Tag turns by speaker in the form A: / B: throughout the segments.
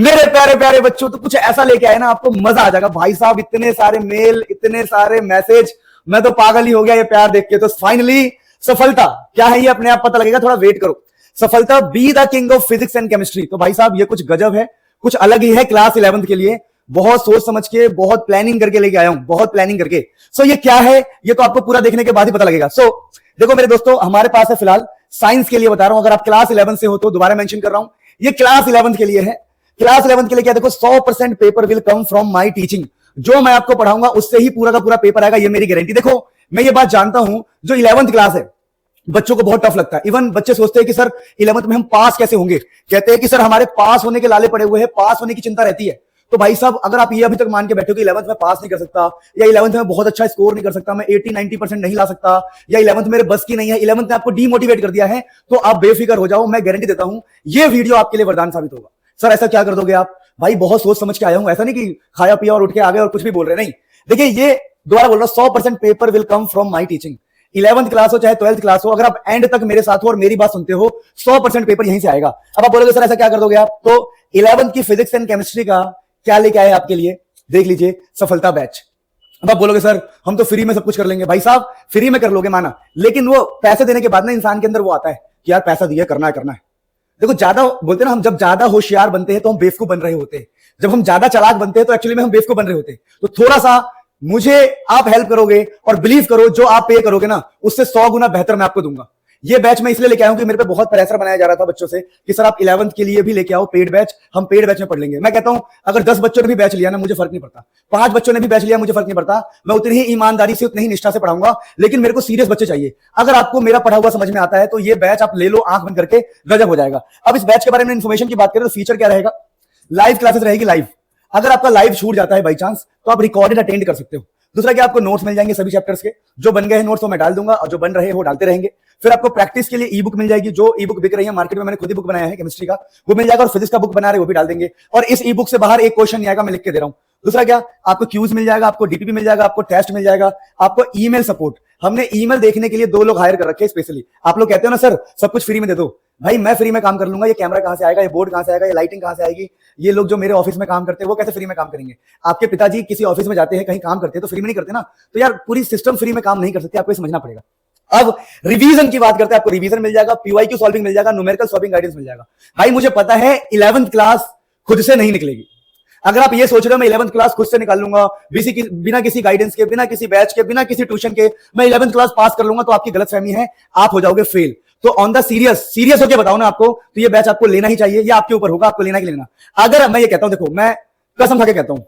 A: मेरे प्यारे प्यारे बच्चों, तो कुछ ऐसा लेके आए ना, आपको मजा आ जाएगा भाई साहब। इतने सारे मेल, इतने सारे मैसेज, मैं तो पागल ही हो गया ये प्यार देख के। तो फाइनली सफलता क्या है ये अपने आप पता लगेगा, थोड़ा वेट करो। सफलता, be the king of physics and chemistry. तो भाई साहब ये कुछ गजब है, कुछ अलग ही है क्लास 11th के लिए। बहुत सोच समझ के, बहुत प्लानिंग करके लेके आया हूं, बहुत प्लानिंग करके। सो ये क्या है, ये तो आपको पूरा देखने के बाद ही पता लगेगा। सो देखो मेरे दोस्तों, हमारे पास है फिलहाल साइंस के लिए बता रहा हूं। अगर आप क्लास 11 से हो तो दोबारा मेंशन कर रहा हूं, ये क्लास 11 के लिए है। क्लास 11 के लिए क्या, देखो 100% paper will come from my teaching. जो मैं आपको पढ़ाऊंगा उससे ही पूरा का पूरा पेपर आएगा, ये मेरी गारंटी। देखो मैं ये बात जानता हूं, जो 11th क्लास है बच्चों को बहुत टफ लगता है। इवन बच्चे सोचते हैं कि सर 11th में हम पास कैसे होंगे, कहते हैं कि सर हमारे पास होने के लाले पड़े हुए हैं, पास होने की चिंता रहती है। तो भाई साहब अगर आप ये अभी तक मान के बैठे हो कि 11th में पास नहीं कर सकता, या 11th में बहुत अच्छा स्कोर नहीं कर सकता, मैं 80-90% नहीं ला सकता, या 11th मेरे बस की नहीं है, 11th ने आपको डीमोटिवेट कर दिया है, तो आप बेफिक्र हो जाओ। मैं गारंटी देता हूं ये वीडियो आपके लिए वरदान साबित होगा। सर ऐसा क्या कर दोगे आप? भाई बहुत सोच समझ के आया हूं, ऐसा नहीं कि खाया पिया और उठ के आ गए और कुछ भी बोल रहे नहीं। देखिए ये दोबारा बोल रहा हूं, 100% paper will come from my teaching. 11th class हो चाहे 12th क्लास हो, अगर आप एंड तक मेरे साथ हो और मेरी बात सुनते हो, 100% पेपर यहीं से आएगा। अब आप बोलोगे सर ऐसा क्या कर दोगे आप? तो 11th की फिजिक्स एंड केमिस्ट्री का क्या लेके आए आपके लिए, देख लीजिए, सफलता बैच। अब आप बोलोगे सर हम तो फ्री में सब कुछ कर लेंगे। भाई साहब फ्री में कर लोगे माना, लेकिन वो पैसे देने के बाद ना इंसान के अंदर वो आता है कि यार पैसा दिया, करना है करना है। देखो ज्यादा बोलते ना, हम जब ज्यादा होशियार बनते हैं तो हम बेवकूफ बन रहे होते हैं, जब हम ज्यादा चालाक बनते हैं तो एक्चुअली में हम बेवकूफ बन रहे होते हैं। तो थोड़ा सा मुझे आप हेल्प करोगे और बिलीव करो, जो आप पे करोगे ना उससे 100 गुना बेहतर मैं आपको दूंगा। ये बैच मैं इसलिए लेके आया हूं कि मेरे पे बहुत प्रेशर बनाया जा रहा था बच्चों से कि सर आप 11th के लिए भी लेके आओ पेड बैच, हम पेड बैच में पढ़ लेंगे। मैं कहता हूं अगर 10 बच्चों ने भी बैच लिया ना मुझे फर्क नहीं पड़ता, 5 बच्चों ने भी बैच लिया मुझे फर्क नहीं पड़ता, मैं उतनी ही ईमानदारी से, उतनी ही निष्ठा से पढ़ाऊंगा। लेकिन मेरे को सीरियस बच्चे चाहिए। अगर आपको मेरा पढ़ा हुआ समझ में आता है तो ये बैच आप ले लो, आंख बंद करके, गजब हो जाएगा। अब इस बैच के बारे में इन्फॉर्मेशन की बात करें तो फीचर क्या रहेगा, लाइव क्लासेस रहेगी। लाइव, अगर आपका लाइव छूट जाता है बाई चांस तो आप रिकॉर्डेड अटेंड कर सकते हो। दूसरा क्या, आपको नोट्स मिल जाएंगे सभी चैप्टर्स के, जो बन गए हैं नोट्स वो मैं डाल दूंगा और जो बन रहे हैं वो डालते रहेंगे। फिर आपको प्रैक्टिस के लिए ई बुक मिल जाएगी, जो ई बुक बिक रही है मार्केट में, मैंने खुद ही बुक बनाया है केमिस्ट्री का, वो मिल जाएगा। और फिजिक्स का बुक बना रहे वो भी डाल देंगे। और इस ई बुक से बाहर एक क्वेश्चन नहीं आएगा, मैं लिख के दे रहा हूं। दूसरा क्या, आपको क्यूज मिल जाएगा, आपको डीपीपी मिल जाएगा, आपको टेस्ट मिल जाएगा, आपको ईमेल सपोर्ट। हमने ईमेल देखने के लिए 2 लोग हायर कर रखे हैं स्पेशली। आप लोग कहते हो ना सर सब कुछ फ्री में दे दो, भाई मैं फ्री में काम कर लूंगा। ये कैमरा कहां से आएगा, ये बोर्ड कहां से आएगा, ये लाइटिंग कहां से आएगी, ये लोग जो मेरे ऑफिस में काम करते हैं वो कैसे फ्री में काम करेंगे? आपके पिताजी किसी ऑफिस में जाते हैं, कहीं काम करते हैं तो फ्री में नहीं करते ना। तो यार पूरी सिस्टम फ्री में काम नहीं कर सकते, आपको ये समझना पड़ेगा। अब रिवीजन की बात करते हैं, आपको रिवीजन मिल जाएगा, पीवाईक्यू सॉल्विंग मिल जाएगा, न्यूमेरिकल सॉल्विंग गाइडेंस मिल जाएगा। भाई मुझे पता है 11th क्लास खुद से नहीं निकलेगी। अगर आप ये सोच रहे हो मैं 11th क्लास खुद से निकाल लूंगा, बिना किसी गाइडेंस के, बिना किसी बैच के, बिना किसी ट्यूशन के मैं 11th क्लास पास कर लूंगा, तो आपकी गलतफहमी है, आप हो जाओगे फेल। तो ऑन द सीरियस होकर बताओ ना आपको, तो ये बैच आपको लेना ही चाहिए, ये आपके ऊपर होगा, आपको लेना ही लेना। अगर मैं ये कहता हूं, देखो मैं कसम खा के कहता हूं,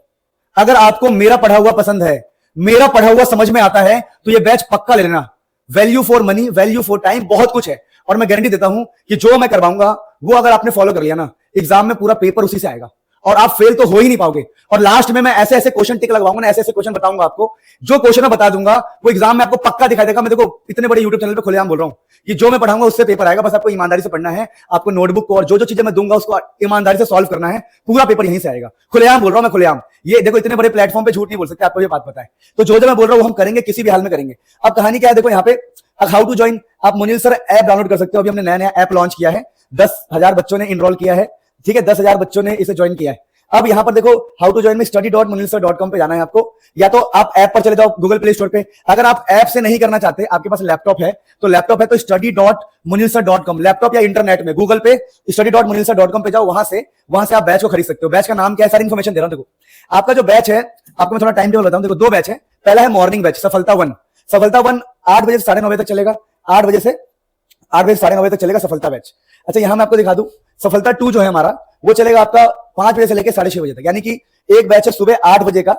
A: अगर आपको मेरा पढ़ा हुआ पसंद है, मेरा पढ़ा हुआ समझ में आता है, तो ये बैच पक्का ले लेना। Value for money, value for time, बहुत कुछ है। और मैं गारंटी देता हूं कि जो मैं करवाऊंगा वो अगर आपने फॉलो कर लिया ना, एग्जाम में पूरा पेपर उसी से आएगा और आप फेल तो हो ही नहीं पाओगे। और लास्ट में मैं ऐसे ऐसे क्वेश्चन टिक लगवाऊंगा ना, ऐसे ऐसे क्वेश्चन बताऊंगा आपको, जो क्वेश्चन मैं बता दूंगा वो एग्जाम में आपको पक्का दिखाई देगा। मैं देखो इतने बड़े यूट्यूब चैनल पे खुलेआम बोल रहा हूं कि जो मैं पढ़ाऊंगा उससे पेपर आएगा, बस आपको ईमानदारी से पढ़ना है। आपको नोटबुक को और जो जो चीजें मैं दूंगा उसको ईमानदारी से सॉल्व करना है, पूरा पेपर यहीं से आएगा। खुलेआम बोल रहा हूं मैं, खुलेआम। ये देखो इतने बड़े प्लेटफॉर्म पे झूठ नहीं बोल सकते, आपको ये बात पता है। तो जो जो मैं बोल रहा हूं वो हम करेंगे, किसी भी हाल में करेंगे। अब कहानी क्या है, देखो यहाँ पे हाउ टू ज्वाइन, आप मुनील सर ऐप डाउनलोड कर सकते हो। अभी हमने नया नया ऐप लॉन्च किया है, 10,000 बच्चों ने इनरोल किया है, ठीक है, 10,000 बच्चों ने इसे ज्वाइन किया है। अब यहां पर देखो हाउ टू ज्वाइन में study.munilsir.com पे जाना है आपको, या तो आप ऐप पर चले जाओ गूगल प्ले स्टोर पे। अगर आप ऐप से नहीं करना चाहते, आपके पास लैपटॉप है तो study.munilsir.com, लैपटॉप या इंटरनेट में गूगल पे study.munilsir.com पे जाओ, वहां से आप बैच को खरीद सकते हो। बैच का नाम क्या है, सारी इन्फॉर्मेशन दे रहा हूं। देखो आपका जो बैच है, आपको मैं थोड़ा टाइम टेबल बताऊं। देखो 2 बैच है, पहला है मॉर्निंग बैच सफलता 1। सफलता 1 8 बजे से 9:30 बजे तक चलेगा, 8 बजे से 9:30 बजे तक चलेगा सफलता बैच। अच्छा यहां मैं आपको दिखा दूं, सफलता 2 जो है हमारा, वो चलेगा आपका 5 बजे से लेकर 6:30 बजे तक। यानी कि एक बैच है सुबह 8 बजे का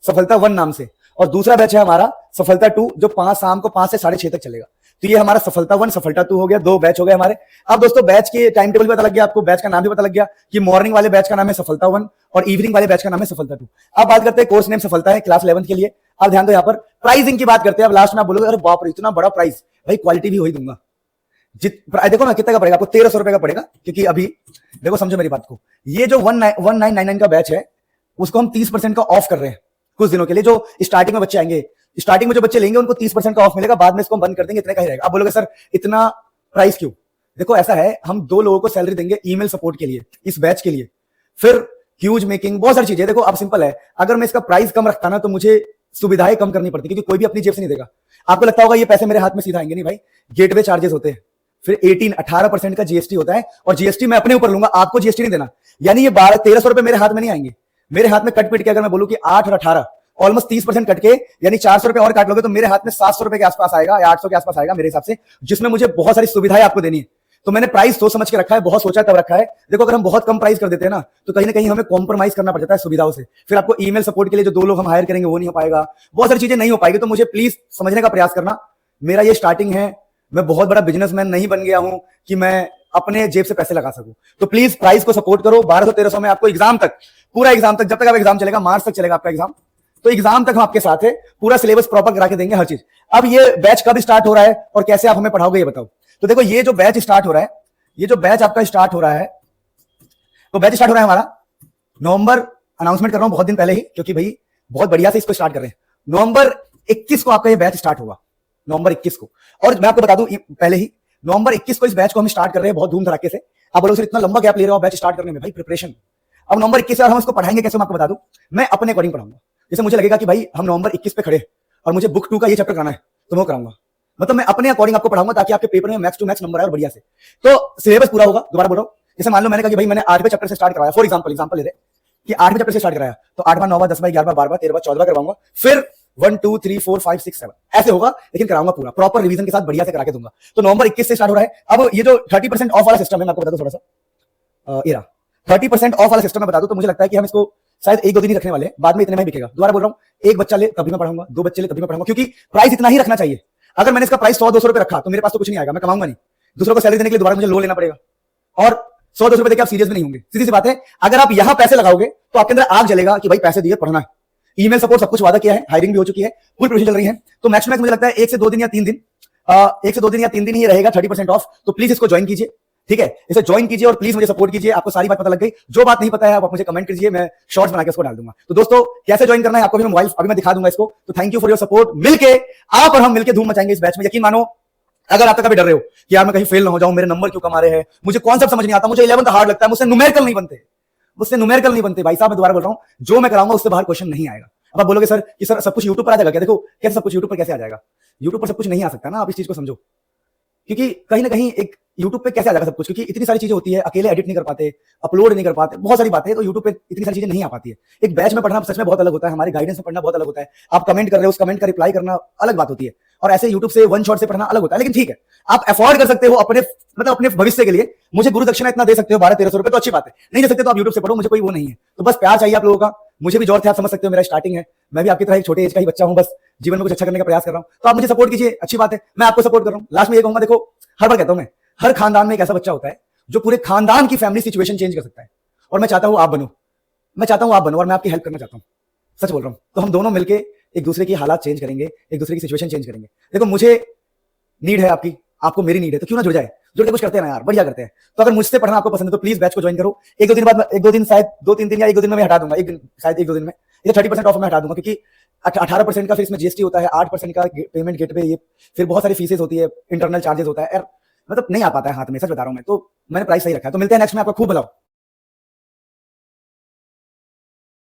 A: सफलता 1 नाम से, और दूसरा बैच है हमारा सफलता 2 जो शाम को 5 से 6:30 तक चलेगा। तो ये हमारा सफलता 1 सफलता 2 हो गया, 2 बैच हो गए हमारे। अब दोस्तों बैच के टाइम टेबल भी पता लग गया आपको, बैच का नाम भी पता लग गया कि मॉर्निंग वाले बैच का नाम है सफलता 1 और इवनिंग वाले बैच का नाम है सफलता 2। अब बात करते हैं कोर्स नेम सफलता है क्लास 11 के लिए। अब ध्यान दो यहाँ पर प्राइसिंग की बात करते हैं। अब लास्ट में आप बोलोगे अरे बाप रे इतना बड़ा प्राइस, भाई क्वालिटी भी वही दूंगा। देखो ना कितने का पड़ेगा आपको, 1300 रुपए का पड़ेगा, क्योंकि अभी देखो समझो मेरी बात को, ये जो 1999 का बैच है उसको हम 30% का ऑफ कर रहे हैं कुछ दिनों के लिए। जो स्टार्टिंग में बच्चे आएंगे, स्टार्टिंग में जो बच्चे लेंगे उनको 30% का ऑफ मिलेगा, बाद में इसको हम बंद कर देंगे, इतने का ही रहेगा। अब बोलोगे सर इतना प्राइस क्यों? देखो ऐसा है, हम 2 लोगों को सैलरी देंगे ईमेल सपोर्ट के लिए, इस बैच के लिए, फिर ह्यूज मेकिंग, बहुत सारी चीजें। देखो अब सिंपल है, अगर मैं इसका प्राइस कम रखता ना तो मुझे सुविधाएं कम करनी पड़ती, क्योंकि कोई भी अपनी जेब से नहीं देगा। आपको लगता होगा ये पैसे मेरे हाथ में सीधा आएंगे, नहीं भाई, गेटवे चार्जेस होते हैं, फिर 18% का जीएसटी होता है, और जीएसटी मैं अपने ऊपर लूंगा, आपको जीएसटी नहीं देना। यानी ये 1200-1300 रुपए मेरे हाथ में नहीं आएंगे। मेरे हाथ में कट पिट के अगर मैं बोलूं कि 8 और 18 ऑलमोस्ट 30% कट के, यानी 400 रुपए और काट लोगे तो मेरे हाथ में 700 रुपए के आसपास आएगा या 800 के आसपास आएगा मेरे हिसाब से, जिसमें मुझे बहुत सारी सुविधाएं आपको देनी है। तो मैंने प्राइस सोच समझ के रखा है, बहुत सोचा तब रखा है। देखो अगर हम बहुत कम प्राइस कर देते हैं ना तो कहीं ना कहीं हमें कॉम्प्रोमाइज करना पड़ जाता है सुविधाओं से। फिर आपको ईमेल सपोर्ट के लिए जो 2 लोग हम हायर करेंगे वो नहीं हो पाएगा, बहुत सारी चीजें नहीं हो पाएगी। तो मुझे प्लीज समझने का प्रयास करना, मेरा ये स्टार्टिंग है, मैं बहुत बड़ा बिजनेसमैन नहीं बन गया हूं कि मैं अपने जेब से पैसे लगा सकूं। तो प्लीज प्राइस को सपोर्ट करो। 1200-1300 में आपको एग्जाम तक, पूरा एग्जाम तक, जब तक आप एग्जाम चलेगा, मार्च तक चलेगा आपका एग्जाम, तो एग्जाम तक हम आपके साथ है, पूरा सिलेबस प्रॉपर करा के देंगे, हर चीज। अब ये बैच कब स्टार्ट हो रहा है और कैसे आप हमें पढ़ाओगे ये बताओ। तो देखो ये जो बैच स्टार्ट हो रहा है, ये जो बैच आपका स्टार्ट हो रहा है, तो बैच स्टार्ट हो रहा है हमारा नवंबर, अनाउंसमेंट कर रहा हूं बहुत दिन पहले ही, क्योंकि भाई बहुत बढ़िया से इसको स्टार्ट कर रहे हैं। नवंबर 21 को आपका ये बैच स्टार्ट होगा, नवंबर 21 को। और मैं आपको बता दूं पहले ही, नवंबर 21 को इस बैच को हम स्टार्ट कर रहे हैं बहुत धूम धड़ाके से। आप बोलोगे सर इतना लंबा गैप ले रहे हो बैच स्टार्ट करने में, भाई प्रिपरेशन। अब नवंबर 21 से हम इसको पढ़ाएंगे कैसे, मैं आपको बता दूं, मैं अपने अकॉर्डिंग पढ़ाऊंगा। जैसे मुझे लगेगा कि भाई हम नवंबर 21 पे खड़े और मुझे बुक 2 का ये चैप्टर कराना है तो मैं कराऊंगा, मतलब मैं अपने अकॉर्डिंग आपको पढ़ाऊंगा ताकि आपके पेपर में मैक्स टू मैक्स नंबर आए और बढ़िया से। तो सिलेबस पूरा होगा, दोबारा बोल रहा हूं। जैसे मान लो मैंने कहा कि भाई मैंने 8वें चैप्टर से स्टार्ट कराया, फॉर एग्जांपल ले कि 8वें चैप्टर से स्टार्ट कराया, तो 8वां 9वां 10वां 11वां 12वां 13वां 14वां करवाऊंगा, फिर 1 2 3 4 5 6 7 ऐसे होगा, लेकिन कराऊंगा पूरा प्रॉपर रिवीजन के साथ, बढ़िया से करा के दूंगा। तो नवंबर 21 से स्टार्ट हो रहा है। अब ये जो 30% ऑफ वाला सिस्टम है, मैं आपको बता दूं थोड़ा सा, ये रहा 30% ऑफ वाला सिस्टम मैं बता दूं, तो मुझे लगता है कि हम इसको शायद 1-2 दिन ही रखने वाले हैं, बाद में इतने में बिकेगा। दोबारा बोल रहा हूं, एक बच्चा ले तभी मैं पढ़ाऊंगा, 2 बच्चे ले तभी मैं पढ़ाऊंगा, क्योंकि प्राइस इतना ही रखना चाहिए। अगर मैंने इसका प्राइस 100-200 रुपए रखा तो मेरे पास तो कुछ नहीं आएगा, मैं कमाऊंगा नहीं, दूसरों को सैलरी देने के लिए दोबारा मुझे लोन लेना पड़ेगा, और 100-200 रुपए देके आप सीरियस भी नहीं होंगे। सीधी सी बात है, अगर आप यहां पैसे लगाओगे तो आपके अंदर आग जलेगा कि भाई पैसे दिए पढ़ना है। ईमेल सपोर्ट सब कुछ वादा किया है, हायरिंग भी हो चुकी है, पूरी प्रोसेस चल रही है। तो मैक्स मुझे लगता है 1 से 2 दिन या 3 दिन, 1 से 2 दिन या 3 दिन ही रहेगा 30% ऑफ। तो प्लीज इसको ज्वाइन कीजिए, ठीक है, इसे ज्वाइन कीजिए और प्लीज मुझे सपोर्ट कीजिए। आपको सारी बात पता लग गई, जो बात नहीं पता है आप मुझे कमेंट कीजिए, मैं शॉर्ट्स बना के उसको डाल दूंगा। तो दोस्तों कैसे ज्वाइन करना है आपको भी मैं मोबाइल अभी मैं दिखा दूंगा इसको। तो thank you for your support, मिलके आप और हम मिलके धूम मचाएंगे इस बैच में। यकीन मानो, अगर आप तक कभी डर रहे हो कि यार मैं कहीं फेल ना हो जाऊं, मेरे नंबर क्यों कम आ रहे हैं, मुझे कॉन्सेप्ट समझ नहीं आता, मुझे 11th हार्ड लगता है, मुझसे न्यूमेरिकल नहीं बनते, भाई साहब मैं दोबारा बोल रहा हूं, जो मैं कराऊंगा उससे बाहर क्वेश्चन नहीं आएगा। अब आप बोलोगे सर कि सर सब कुछ यूट्यूब पर आ जाएगा क्या? देखो कैसे सब कुछ यूट्यूब पर कैसे आ जाएगा, यूट्यूब पर सब कुछ नहीं आ सकता ना, आप इस चीज को समझो। क्योंकि कहीं ना कहीं एक यूट्यूब पे कैसे आ जाएगा सब कुछ, क्योंकि इतनी सारी चीजें होती है, अकेले एडिट नहीं कर पाते, अपलोड नहीं कर पाते, बहुत सारी बातें, तो यूट्यूब पे इतनी सारी चीजें नहीं आ पाती है। एक बैच में पढ़ना सच में बहुत अलग होता है, हमारी गाइडेंस में पढ़ना बहुत अलग होता है। आप कमेंट कर रहे हो, उस कमेंट का रिप्लाई करना अलग बात होती है, और ऐसे यूट्यूब से वन शॉट से पढ़ना अलग होता है। लेकिन ठीक है, आप अफोर्ड कर सकते हो अपने, मतलब अपने भविष्य के लिए मुझे गुरु दक्षिणा इतना दे सकते हो 1200-1300 रुपए, तो अच्छी बात है। नहीं दे सकते तो आप यूट्यूब से पढ़ो, मुझे कोई वो नहीं है। तो बस प्यार चाहिए आप लोगों का, मुझे भी जोर थे, आप समझ सकते हो मेरा स्टार्टिंग है, मैं भी आपकी तरह एक छोटे एज का ही बच्चा हूं, बस जीवन में कुछ अच्छा करने का प्रयास कर रहा हूं। तो आप मुझे सपोर्ट कीजिए, अच्छी बात है, मैं आपको सपोर्ट कर रहा हूं। लास्ट में ये कहूंगा, देखो हर बार कहता हूं मैं, हर खानदान में एक ऐसा बच्चा होता है जो पूरे खानदान की फैमिली सिचुएशन चेंज कर सकता है, और मैं चाहता हूं आप बनो, और मैं आपकी हेल्प करना चाहता हूं, सच बोल रहा हूं। तो हम दोनों मिलकर एक दूसरे की हालात चेंज करेंगे, एक दूसरे की सिचुएशन चेंज करेंगे। देखो मुझे नीड है आपकी, आपको मेरी नीड है, तो क्यों ना जुड़ जाए, जुड़ के कुछ करते हैं ना यार, बढ़िया करते हैं। तो अगर मुझसे पढ़ना आपको पसंद है तो प्लीज बैच को ज्वाइन करो। 1-2 दिन बाद, 1-2 दिन शायद 2-3 दिन या 1-2 दिन में मैं हटा दूंगा, एक दिन शायद 1-2 दिन में ये 30% ऑफ में हटा दूंगा, क्योंकि 18% का फिर इसमें जीएसटी होता है, 8% का पेमेंट गेट पे, ये फिर बहुत सारी फीसेस होती है, इंटरनल चार्जेस होता है, मतलब नहीं आ पाता है हाथ में, सच बता रहा हूं मैं। तो मैंने प्राइस सही रखा है। तो मिलते हैं नेक्स्ट में, आपका खूब भला हो।